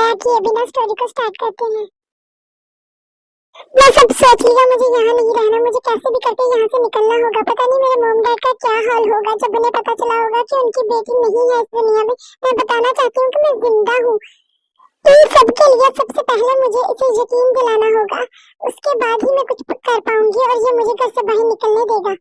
गया कि अभी ना स्टोरी को स्टार्ट करते हैं। मैं सब सोच लिया, मुझे यहाँ नहीं रहना, मुझे कैसे भी करके यहाँ से निकलना होगा। पता नहीं मेरे मॉम डैड का क्या हाल होगा जब उन्हें पता चला होगा कि उनकी बेटी नहीं है इस दुनिया में। मैं बताना चाहती हूँ कि मैं जिंदा हूँ। इन सब के लिए सबसे पहले मुझे इसे यकीन दिलाना होगा, उसके बाद ही मैं कुछ कर पाऊंगी और ये मुझे घर से बाहर निकलने देगा।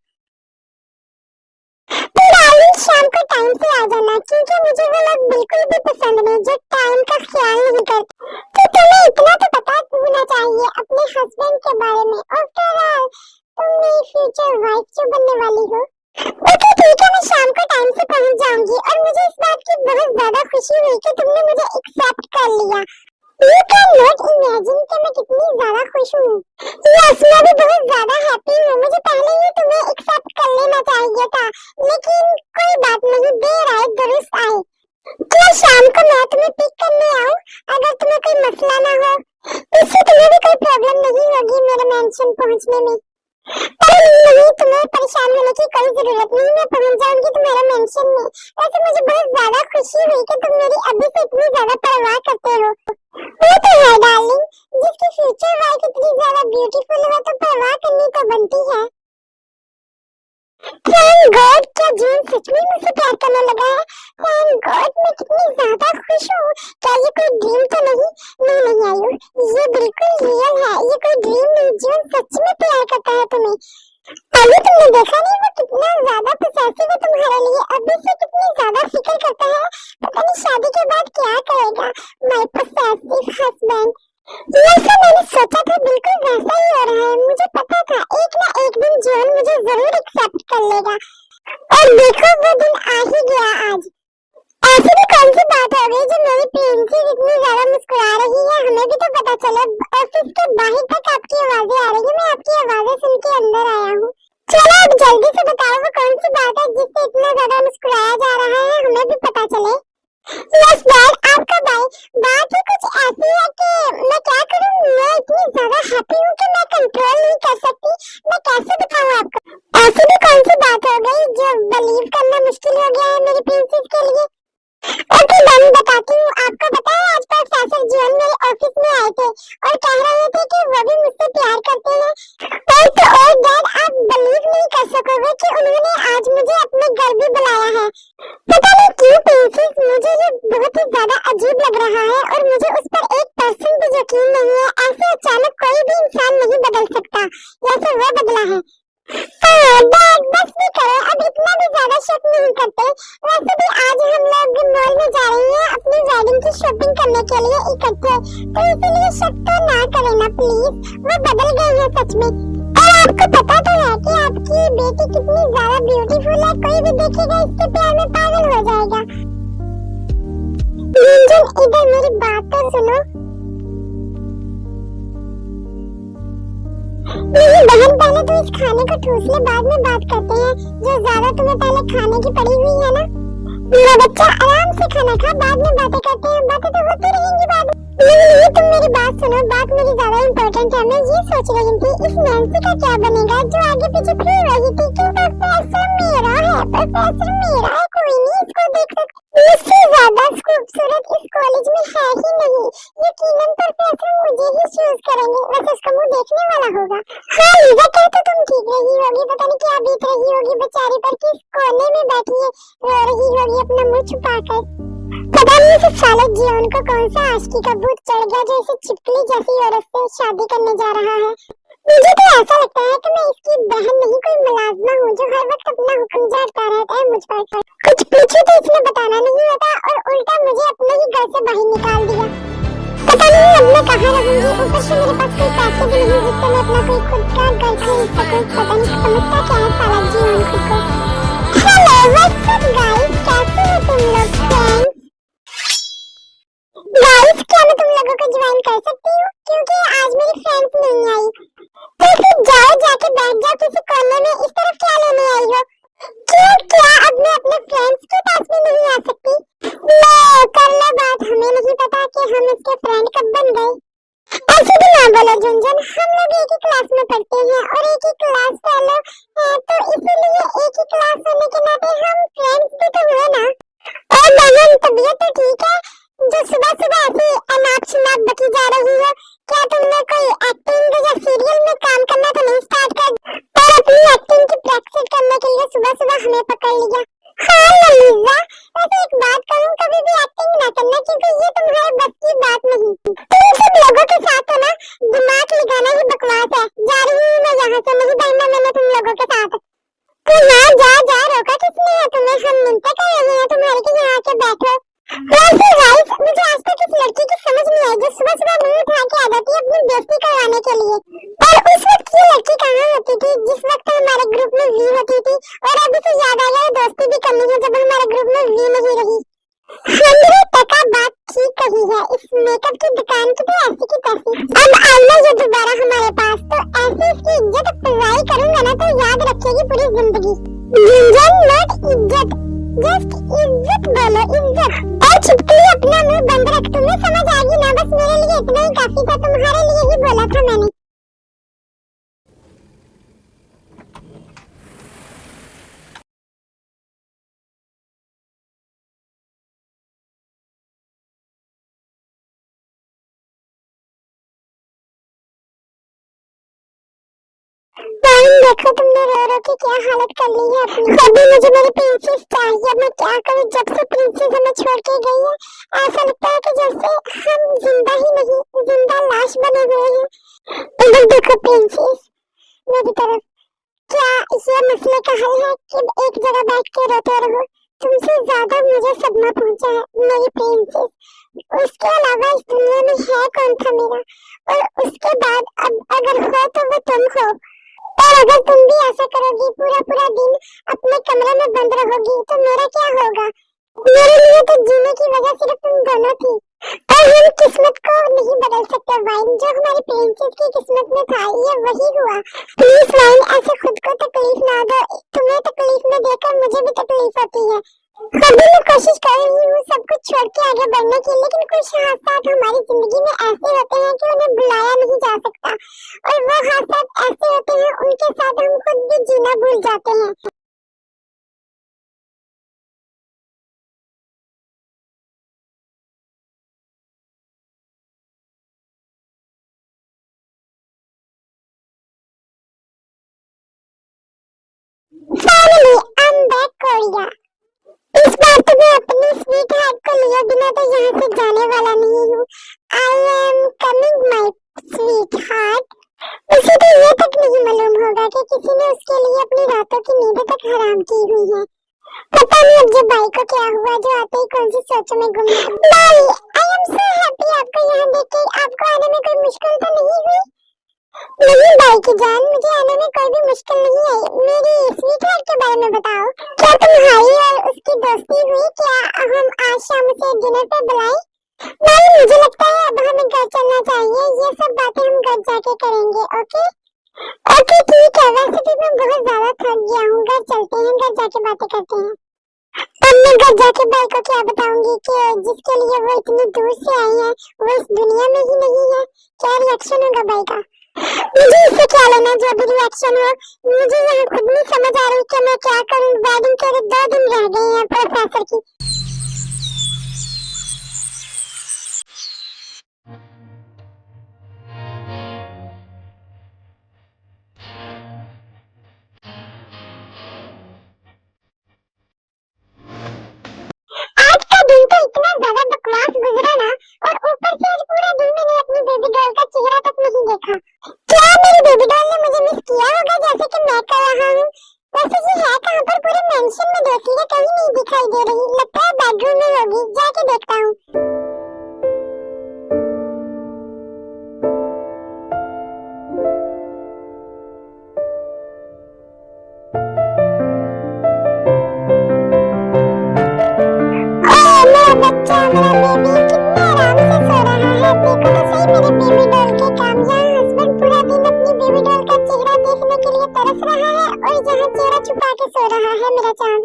डार्लिंग, शाम को टाइम से आ जाना, क्योंकि मुझे वो लोग बिल्कुल भी पसंद नहीं जो टाइम का ख्याल नहीं करते। तो तुम्हें इतना तो पता होना चाहिए अपने हस्बैंड के बारे में। आफ्टर ऑल तुम मेरी फ्यूचर वाइफ जो बनने वाली हो। ओके ठीक है, मैं शाम को टाइम से पहुंच जाऊंगी। और मुझे इस बात की बहुत ज्यादा खुशी हुई कि तुमने मुझे एक्सेप्ट कर लिया। You cannot imagine कि मैं कितनी ज्यादा खुश हूँ। यस, मैं भी बहुत ज्यादा हैप्पी हूँ। मुझे पहले ही तुम्हें एक्सेप्ट कर लेना चाहिए था, लेकिन कोई बात नहीं, देर आए दुरुस्त आए। क्या शाम को मैं तुम्हें पिक करने आऊँ अगर तुम्हें कोई मसला ना हो? इससे तुम्हें भी कोई प्रॉब्लम नहीं होगी मेरे मेंशन पहुँचने में। अरे नहीं, तुम्हें परेशान होने की कोई जरूरत नहीं, मैं पहुँच जाऊंगी तुम्हारे मेंशन में। वैसे मुझे बहुत ज्यादा खुशी हुई कि तुम मेरी अभी से इतनी ज्यादा परवाह करते हो। वो तो है डार्लिंग, जिसकी फ्यूचर वाइफ इतनी ज्यादा ब्यूटीफुल हो तो परवाह करनी तो बनती है। थैंक गॉड, क्या जून सच में मुझसे प्यार करने लगा है। थैंक गॉड, मैं कितनी ज्यादा खुश हूँ। क्या ये कोई ड्रीम तो नहीं? नहीं आयु, ये बिल्कुल रियल है, ये कोई ड्रीम नहीं। जून सच में प्यार करता है तुम्हें। अभी तुमने देखा नहीं वो कितना ज्यादा पोसेसिव है तुम्हारे लिए, अभी से कितनी ज्यादा फिक्र करता है। पता नहीं शादी के बाद क्या करेगा। My possessive husband. जैसा मैंने सोचा था बिल्कुल वैसा ही हो रहा है। मुझे पता था एक ना एक दिन जॉन मुझे जरूर एक्सेप्ट कर लेगा, और देखो वो दिन आ ही गया आज। ऐसी भी कौन सी बात हो गई जो मेरी प्रिंसेस इतनी ज्यादा मुस्कुरा रही है? हमें भी तो पता चले। ऑफिस के बाहर तक आपकी आवाजें आ रही है, मैं आपकी आवाजें सुन के अंदर आया हूँ। चलो अब जल्दी से बताओ वो कौन सी बात है जिससे इतना ज्यादा मुस्कुराया जा रहा है, हमें भी पता चले। यस डैड, आपका भाई। बात ही कुछ ऐसी है कि मैं क्या करूं, मैं इतनी ज्यादा हैप्पी हूं कि मैं कंट्रोल नहीं कर सकती। मैं कैसे बताऊं आपको? ऐसी भी कौन सी बात हो गई जो बिलीव करना मुश्किल हो गया है मेरी प्रिंसेस के लिए? ओके मैं बताती हूँ। आपको पता है आज प्रोफेसर जॉन मेरे ऑफिस में आए थे और कह रहे थे कि वो भी मुझसे प्यार करते हैं। और तो और डैड, आप बिलीव नहीं कर सकोगे कि उन्होंने आज मुझे अपने घर भी बुलाया है। पता नहीं क्यों प्रिंसेस, मुझे ये बहुत ही ज्यादा अजीब लग रहा है और मुझे उस पर 1% भी यकीन नहीं है। ऐसे अचानक कोई भी इंसान नहीं बदल सकता जैसे वो बदला है। डैड बस भी करो, अब इतना भी ज्यादा शक नहीं करते। वैसे भी आज हम लोग मॉल में जा रहे हैं अपनी वेडिंग की शॉपिंग करने के लिए इकट्ठे, तो इसीलिए शक तो ना करें ना प्लीज। वो बदल गई है सच में। और आपको पता तो है कि आपकी बेटी कितनी ज्यादा ब्यूटीफुल है, कोई भी देखेगा इसके प्यार में पागल हो जाएगा। गुंजन, इधर मेरी बात तो सुनो। नहीं बहन, पहले तो इस खाने को ठूस ले, बाद में बात करते हैं। जो ज्यादा तुम्हें पहले खाने की पड़ी हुई है ना। मेरा बच्चा आराम से खाना खा, बाद में बातें करते हैं। बातें तो होती रहेंगी बाद में। नहीं, तुम मेरी बात सुनो, बात मेरी ज्यादा इम्पोर्टेंट है। मैं ये सोच रही थी इस नैन्सी का क्या बनेगा जो आगे पीछे फिर रही थी कि प्रोफेसर मेरा है, प्रोफेसर मेरा है, कोई नहीं इसको देख सकता। इससे ज्यादा खूबसूरत इस कॉलेज में है ही नहीं। यकीनन प्रोफेसर मुझे ही चूज करेंगे। वैसे उसका मुंह देखने वाला होगा। हाँ लीजा, क्या तो तुम ठीक रही होगी, पता नहीं क्या बीत रही होगी बेचारी पर, किस कोने में बैठी है, रो रही होगी अपना मुंह छुपाकर। पता नहीं इस साले जियोन को कौन सा आशिकी का भूत चढ़ गया जो इसे छिपकली जैसी औरत से शादी करने जा रहा है। मुझे तो ऐसा लगता है कि मैं इसकी बहन नहीं, कोई मुलाजमा हूँ जो हर वक्त अपना हुक्म झाड़ता रहता है मुझ पर। कुछ पूछे तो इसने बताना नहीं होता और उल्टा मुझे अपने ही घर से बाहर निकाल दिया। पता नहीं अब मैं कहाँ रहूंगी, ऊपर से मेरे पास कोई पैसे भी नहीं जिससे मैं अपना कोई खुद का घर खरीद सकूं। पता नहीं समझता क्या है साला जीवन खुद को। हेलो व्हाट्स अप गाइस, कैसे हो तुम लोग फ्रेंड्स? गाइस क्या मैं तुम लोगों को ज्वाइन कर सकती हूँ? क्योंकि आज मेरी फ्रेंड्स नहीं आई। तो फिर जाओ, जाके बैठ जाओ किसी कोने में। इस तरफ क्या लेने आई हो? क्यों, क्या अब मैं अपने फ्रेंड्स के पास भी नहीं आ सकती? लो कर लो बात, हमें नहीं पता कि हम इसके फ्रेंड कब बन गए। ऐसे भी ना बोलो झुंझुन, हम लोग एक ही क्लास में पढ़ते हैं और एक ही क्लास फेलो हैं, तो इसीलिए एक ही क्लास होने के नाते हम फ्रेंड्स भी तो हुए ना। और बहन तबीयत तो ठीक है? जो सुबह सुबह ऐसे अनाप की जा रही हो? क्या तुमने कोई एक्टिंग या सीरियल में काम करना तो नहीं स्टार्ट कर और अपनी एक्टिंग की प्रैक्टिस करने के लिए सुबह सुबह हमें पकड़ लिया? हाँ ललिजा, वैसे एक बात कहूँ, कभी भी एक्टिंग ना करना, क्योंकि ये तुम्हारे बस की बात नहीं। तुम सब लोगों के साथ हो ना, दिमाग लगाना ही बकवास है। जा रही हूँ मैं यहाँ से, नहीं बैठना मैंने तुम लोगों के साथ। तो हाँ जा रोका किसने है तुम्हें? हम मिलते कर रहे हैं तुम्हारे के यहाँ आके बैठो। वैसे गाइस, मुझे आज तक इस लड़की की समझ नहीं आई जो सुबह सुबह मुंह उठा के आ जाती है अपनी दोस्ती करवाने के लिए। और उस वक्त ये लड़की कहाँ होती थी जिस वक्त हमारे ग्रुप में वी होती थी? और अभी तो याद आ गया दोस्ती भी करनी है जब हमारे ग्रुप में वी नहीं रही। 100% बात ठीक कही है, इस मेकअप की दुकान की तो ऐसी की तैसी। अब आना ये दोबारा हमारे पास तो ऐसे इसकी इज्जत अफजाई करूंगा ना तो याद रखेगी पूरी जिंदगी। गुंजन नॉट इज्जत, जस्ट इज्जत बोलो, इज्जत। और छिपकली अपना मुंह बंद रख, तुम्हें समझ आएगी ना, बस मेरे लिए इतना ही काफी था, तुम्हारे लिए ही बोला था मैंने। देखो तुमने रो रो के क्या हालत कर ली है अपनी। अभी मुझे मेरी प्रिंसेस चाहिए, मैं क्या करूं? जब से प्रिंसेस हमें छोड़ के गई है ऐसा लगता है कि जैसे हम जिंदा ही नहीं, जिंदा लाश बने हुए हैं। इधर देखो प्रिंसेस मेरी तरफ, क्या ये मसले का हल है कि एक जगह बैठ के रोते रहो? तुमसे ज्यादा मुझे सदमा पहुंचा है मेरी प्रिंसेस, उसके अलावा इस दुनिया में है कौन था मेरा? और उसके बाद अब अगर हो तो वो तुम हो। और अगर तुम भी ऐसा करोगी, पूरा पूरा दिन अपने कमरे में बंद रहोगी, तो मेरा क्या होगा? मेरे लिए तो जीने की वजह सिर्फ तुम दोनों थी। और हम किस्मत को नहीं बदल सकते वाइन, जो हमारी प्रिंसेस की किस्मत में था ये वही हुआ। प्लीज वाइन ऐसे खुद को तकलीफ ना दो, तुम्हें तकलीफ में देकर मुझे भी तकलीफ होती है। कभी मैं कोशिश कर रही हूँ सब कुछ छोड़ के आगे बढ़ने की, लेकिन कुछ हादसात हमारी जिंदगी में ऐसे होते हैं कि उन्हें बुलाया नहीं जा सकता, और वो हादसात ऐसे होते हैं उनके साथ हम खुद भी जीना भूल जाते हैं। Finally, I'm back Korea. इस बार तो मैं अपनी स्वीट हार्ट को लिए बिना तो यहाँ से जाने वाला नहीं हूँ। I am coming my sweet heart। उसे तो ये तक नहीं मालूम होगा कि किसी ने उसके लिए अपनी रातों की नींद तक हराम की हुई है। पता नहीं अब जो बाई को क्या हुआ जो आते ही कौन सी सोचों में गुम गई। By, I am so happy आपको यहाँ देख के। आपको आने में कोई मुश्किल तो नहीं हुई? नहीं बाई की जान, मुझे आने में कोई भी मुश्किल नहीं आई। मेरी स्वीट हार्ट के बारे में बताओ, क्या तुम्हारी और उसकी दोस्ती हुई? क्या हम आज शाम उसे डिनर पे बुलाएं? नहीं, मुझे लगता है अब हमें घर चलना चाहिए, ये सब बातें हम घर जाके करेंगे। ओके ओके ठीक है, वैसे भी मैं बहुत ज्यादा थक गया हूँ, घर चलते हैं, घर जाके बातें करते हैं। अब मैं घर जाके बाई को क्या बताऊंगी कि जिसके लिए वो इतनी दूर से आई है वो इस दुनिया में ही नहीं है? क्या रिएक्शन होगा बाई का? मुझे इससे क्या लेना जो भी रिएक्शन हो। मुझे यहाँ खुद नहीं समझ आ रही कि मैं क्या करूँ। वेडिंग के 2 दिन रह गए हैं प्रोफेसर की। आज का दिन तो इतना ज्यादा बकवास गुजरा ना, और ऊपर से आज पूरा दिन मैंने अपनी बेबी गर्ल का चेहरा तक नहीं देखा। क्या मेरी बेबी गर्ल ने मुझे मिस किया होगा जैसे कि मैं कर रहा हूँ? वैसे ये है कहाँ पर? पूरे मेंशन में देख लिया, कहीं नहीं दिखाई दे रही। लगता है बेडरूम में होगी, जाके देखता हूँ। मेरा बच्चा, मेरा बेबी कितने आराम से सो रहा है। देखो तो सही मेरे बेबी डॉल के काम। यहाँ हस्बैंड पूरा दिन अपनी बेबी डॉल का चेहरा देखने के लिए तरस रहा है और यहाँ चेहरा छुपा के सो रहा है मेरा चांद।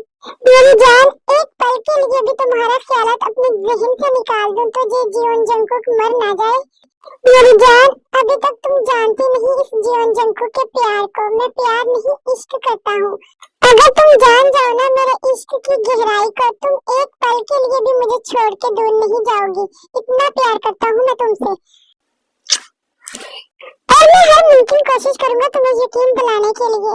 मेरी जान, एक पल के लिए भी तुम्हारा ख्यालात अपने ज़हन से निकाल दूं तो ये जीवन जंकुक मर ना जाए। मेरी जान, अभी तक तुम जानती नहीं इस जीवन जंकुक के प्यार को। मैं प्यार नहीं इश्क करता हूँ। अगर तुम जान जाओ ना मेरे इश्क की गहराई को, तुम एक पल के लिए भी मुझे छोड़ के दूर नहीं जाओगी। इतना प्यार करता हूँ मैं तुमसे। और मैं हर मुमकिन कोशिश करूंगा तुम्हें यकीन दिलाने के लिए,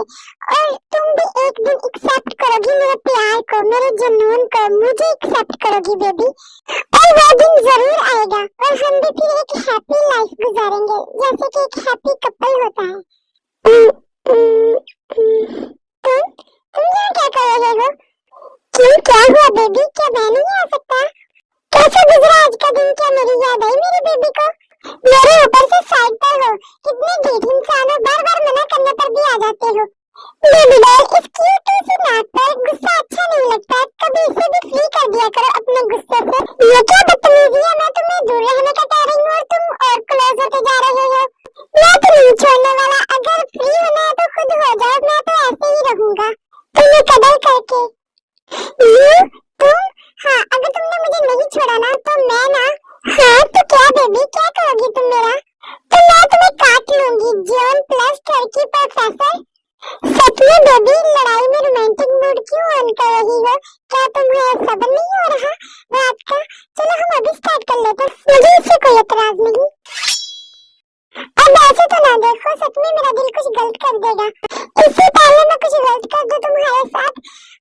और तुम भी एक दिन एक्सेप्ट करोगी मेरे प्यार को, मेरे जुनून को, मुझे एक्सेप्ट करोगी बेबी। और वो दिन जरूर आएगा और हम भी फिर एक हैप्पी लाइफ गुजारेंगे जैसे कि एक हैप्पी कपल होता है। तुम यहाँ क्या कर रहे हो? क्यों, क्या हुआ बेबी? क्या मैं नहीं आ सकता? कैसे गुजरा आज का दिन? क्या मेरी याद आई मेरे बेबी को? मेरे ऊपर से साइड पर हो, कितने ढीठ इंसान हो, बार बार मना करने पर भी आ जाते हो। बेबी डॉल, इस क्यूट सी नाक पर गुस्सा अच्छा नहीं लगता, कभी इसे भी फ्री कर दिया करो अपने गुस्से से। ये क्या बदतमीजी है? मैं तुम्हें दूर रहने का कह रही हूँ और तुम और क्लोज होते जा रहे हो। मैं तो नहीं छोड़ने वाला, अगर फ्री होना है तो खुद हो जाओ, मैं तो ऐसे ही रहूंगा तुम्हें कदर करके। तुम, हाँ, अगर तुमने मुझे नहीं छोड़ा ना तो मैं ना, हाँ तो क्या बेबी, क्या करोगी तुम मेरा? तो मैं तुम्हें काट लूंगी, जॉन प्लस टर्की प्रोफेसर। सच में बेबी, लड़ाई में रोमांटिक मूड क्यों ऑन कर रही हो? क्या तुम्हें सब्र नहीं हो रहा रात का? चलो हम अभी स्टार्ट कर लेते हैं, मुझे इससे कोई एतराज नहीं। अब ऐसे तो ना देखो, सच में मेरा दिल कुछ गलत कर देगा। इससे पहले मैं कुछ गलत कर दूं तुम्हारे साथ,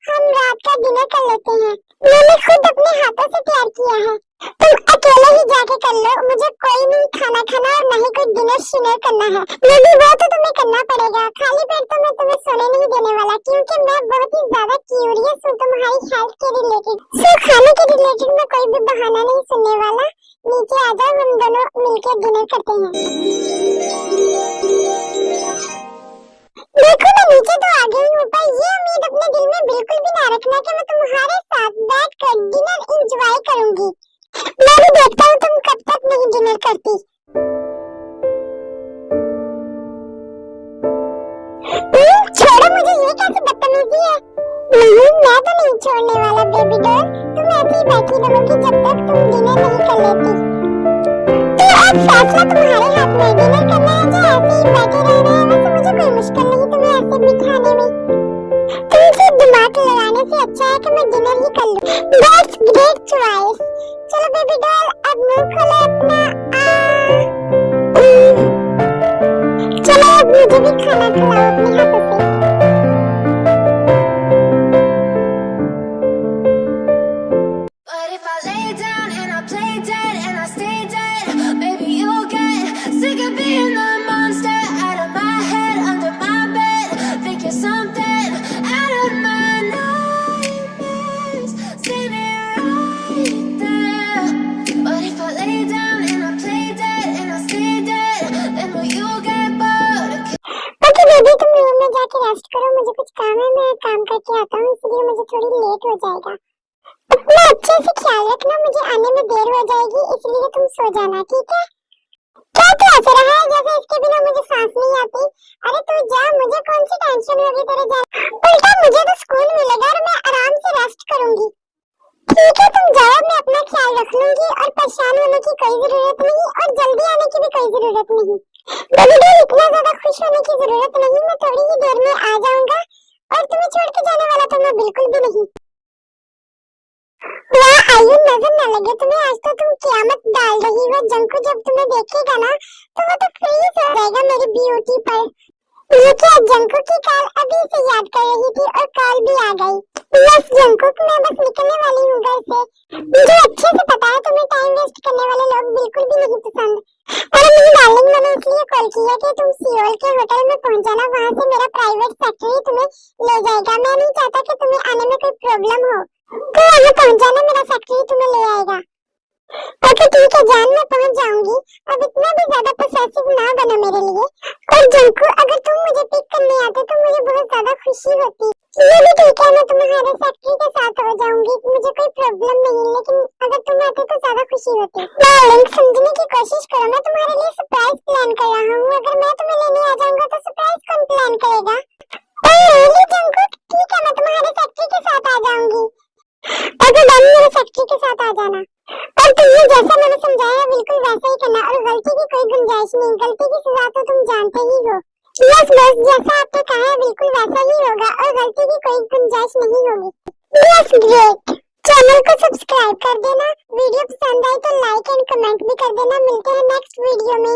हम रात का डिनर कर लेते हैं। मैंने खुद अपने हाथों से तैयार किया है, तुम अकेले ही जाके कर लो, मुझे कोई नहीं खाना खाना और ना ही कोई डिनर शिनर करना है। मैं भी वो तो तुम्हें करना पड़ेगा, खाली पेट तो मैं तुम्हें सोने नहीं देने वाला, क्योंकि मैं बहुत ही ज्यादा क्यूरियस हूँ तुम्हारी हेल्थ के रिलेटेड। सो खाने के रिलेटेड मैं कोई भी बहाना नहीं सुनने वाला। नीचे आ जाओ, हम दोनों मिलकर डिनर करते हैं। देखो मैं नीचे तो आ गई हूँ, पर ये उम्मीद अपने दिल में बिल्कुल भी ना रखना कि मैं तुम्हारे साथ बैठकर डिनर एंजॉय करूंगी। मैं भी देखता हूँ तुम कब तक नहीं डिनर करती। छोड़ो मुझे, ये कैसी बदतमीजी है? नहीं, मैं तो नहीं छोड़ने वाला बेबी डॉल, तुम ऐसे ही बैठी रहोगी जब तक तुम डिनर नहीं कर लेती। तो अब फैसला तुम्हारे हाथ में, डिनर करना है या ऐसे ही बैठे रहना है। वैसे मुझे कोई मुश्किल नहीं तुम्हें ऐसे बिठाने में, तुमसे दिमाग लगाने से अच्छा है कि मैं डिनर ही कर लूं। That's great choice. चलो बेबी डॉल, अब मुंह खोलो अपना। चलो अब मुझे भी खाना खिलाओ अपने हाथों से। But if I lay down and I play dead and I stay dead, baby you'll get sick of being the monster out of my head, under my bed. Think you're something out of my nightmares, standing right there. But if I lay down and I play dead and I stay dead, then will you get bored? Okay baby, तुम room में जाके rest करो, मुझे कुछ काम है, मैं काम करके आता हूँ, इसलिए मुझे थोड़ी लेट हो जाएगा। अपना अच्छे से ख्याल रखना, मुझे आने में देर हो जाएगी, इसलिए तुम सो जाना, ठीक है? क्या तो ऐसे रहा है जैसे इसके बिना मुझे सांस नहीं आती? अरे तू जा, मुझे कौन सी टेंशन होगी तेरे जाने? उल्टा मुझे तो सुकून मिलेगा और मैं आराम से रेस्ट करूंगी। ठीक है तुम जाओ, मैं अपना ख्याल रख लूंगी और परेशान होने की कोई जरूरत नहीं और जल्दी आने की भी कोई जरूरत नहीं। बेबी डॉल, इतना ज्यादा खुश होने की जरूरत नहीं, मैं थोड़ी ही देर में आ जाऊंगा और तुम्हें छोड़ के जाने वाला तो मैं बिल्कुल भी नहीं। वाह आयु, नजर न लगे तुम्हें, आज तो तुम क़यामत डाल रही हो। जंकू जब तुम्हें देखेगा ना तो वो तो फ्रीज हो जाएगा मेरी ब्यूटी पर। ये क्या, जंकू की कॉल अभी से याद कर रही थी और कॉल भी आ गई। यस जंकुक, मैं बस निकलने वाली हूँ घर से। मुझे अच्छे से पता है तुम्हें टाइम वेस्ट करने वाले लोग बिल्कुल भी नहीं पसंद। अरे मेरी डार्लिंग, मैंने इसलिए कॉल किया कि तुम सियोल के होटल में पहुंच जाना, वहाँ से मेरा प्राइवेट सेक्रेटरी तुम्हें ले जाएगा। मैं नहीं चाहता कि तुम्हें आने में कोई प्रॉब्लम हो, तो वहाँ पहुंच जाना, मेरा सेक्रेटरी तुम्हें ले आएगा। ओके ठीक है जान, मैं पहुंच जाऊंगी। अब इतना भी ज्यादा पोसेसिव ना बनो मेरे लिए। और जंकू, अगर तुम मुझे पिक करने आते तो मुझे बहुत ज्यादा खुशी होती। ये भी ठीक है, मैं तुम्हारे सेक्रेटरी के साथ हो जाऊंगी, मुझे कोई प्रॉब्लम नहीं, लेकिन अगर तुम आते तो ज्यादा खुशी होती। डार्लिंग, समझने की कोशिश करो, मैं तुम्हारे लिए सरप्राइज प्लान कर रहा हूँ। अगर मैं तुम्हें लेने आ जाऊंगा तो सरप्राइज कौन प्लान करेगा? जंकू ठीक है, मैं तुम्हारे सेक्रेटरी के साथ आ जाऊंगी। अगर डन, मेरे सेक्रेटरी के साथ आ जाना। और तुम्हें जैसा मैंने समझाया बिल्कुल वैसा ही करना, और गलती की कोई गुंजाइश नहीं, गलती की सजा तो तुम जानते ही हो। यस बस, जैसा आपने कहा है बिल्कुल वैसा ही होगा और गलती की कोई गुंजाइश नहीं होगी। Yes great. चैनल को सब्सक्राइब कर देना, वीडियो पसंद आए तो लाइक एंड कमेंट भी कर देना। मिलते हैं नेक्स्ट वीडियो में।